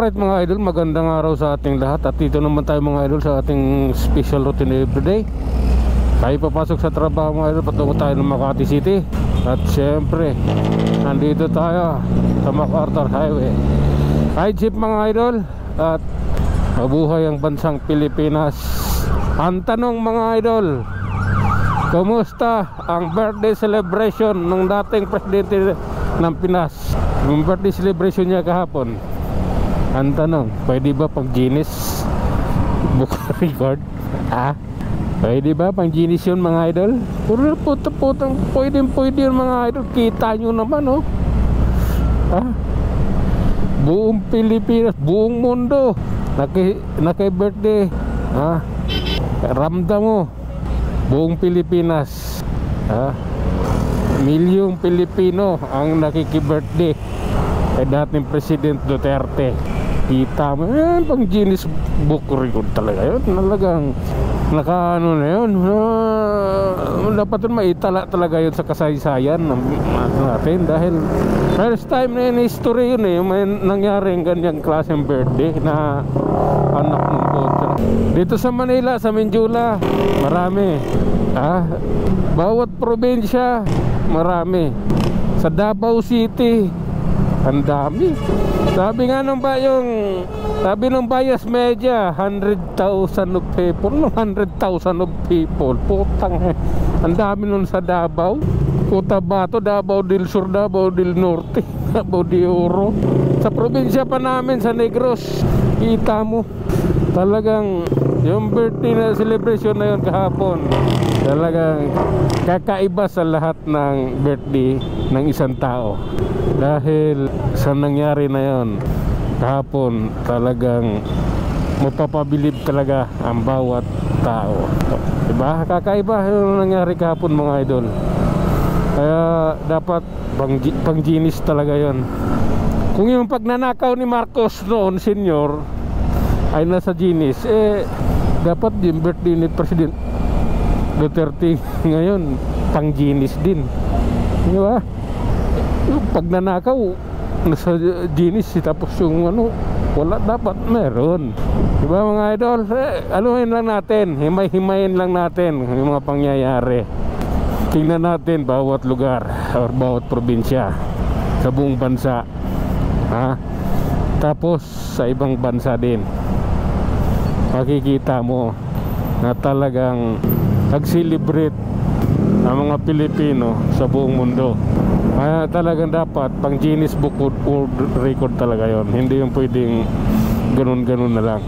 Alright mga idol, magandang araw sa ating lahat. At dito naman tayo mga idol sa ating special routine everyday. Tayo papasok sa trabaho mga idol, patungo tayo ng Makati City. At syempre, nandito tayo sa MacArthur Highway. Hi jeep mga idol. At mabuhay ang bansang Pilipinas. Ang tanong mga idol, kumusta ang birthday celebration ng dating presidente ng Pinas? Yung birthday celebration niya kahapon. Ang tanong, pwede ba pang Guinness Book Record? Pwede ba pang Guinness yun mga idol? Puro puto-putang pwede yun mga idol. Kita nyo naman oh. Buong Pilipinas, buong mundo naki-birthday. Ramdam mo, buong Pilipinas, milyong Pilipino ang nakiki-birthday kay dating President Duterte. Kita mo yan, pang Guinness Book Record talaga yun. Talagang nakaano na yun. Dapat yun maitala talaga yun sa kasaysayan natin. Dahil first time na in history yun eh, may nangyaring ganyang klaseng birthday na anak ng kontra. Dito sa Manila, sa Minjula, marami. Bawat probinsya marami. Sa Davao City ang dami. Sabi nga nung sabi ng Bias Media, 100,000 of people. 100,000 of people. Putang ang dami nun sa Davao, Cotabato, Davao del Sur, Davao del Norte, Davao de Oro. Sa probinsya pa namin, sa Negros, kita mo talagang yung birthday na celebration na yun kahapon, talagang kakaiba sa lahat ng birthday ng isang tao. Dahil sa nangyari na yon kahapon, talagang mapapabilib talaga ang bawat tao. Diba? Kakaiba yung nangyari kahapon mga idol. Kaya dapat pang Guinness talaga yon. Kung yung pagnanakaw ni Marcos noon, senior, ay nasa Guinness, dapat yung birthday ni President Duterte ngayon pang Guinness din. Diba? Yung pagnanakaw nasa Guinness, tapos yung wala, dapat meron. Diba mga idol? Anuhin lang natin, himay-himayin lang natin yung mga pangyayari. Tingnan natin bawat lugar or bawat probinsya sa buong bansa, tapos sa ibang bansa din. Makikita mo na talagang nag-celebrate ang mga Pilipino sa buong mundo. Kaya talagang dapat pang Guinness Book World Record talaga yon. Hindi yung pwedeng ganun-ganun na lang.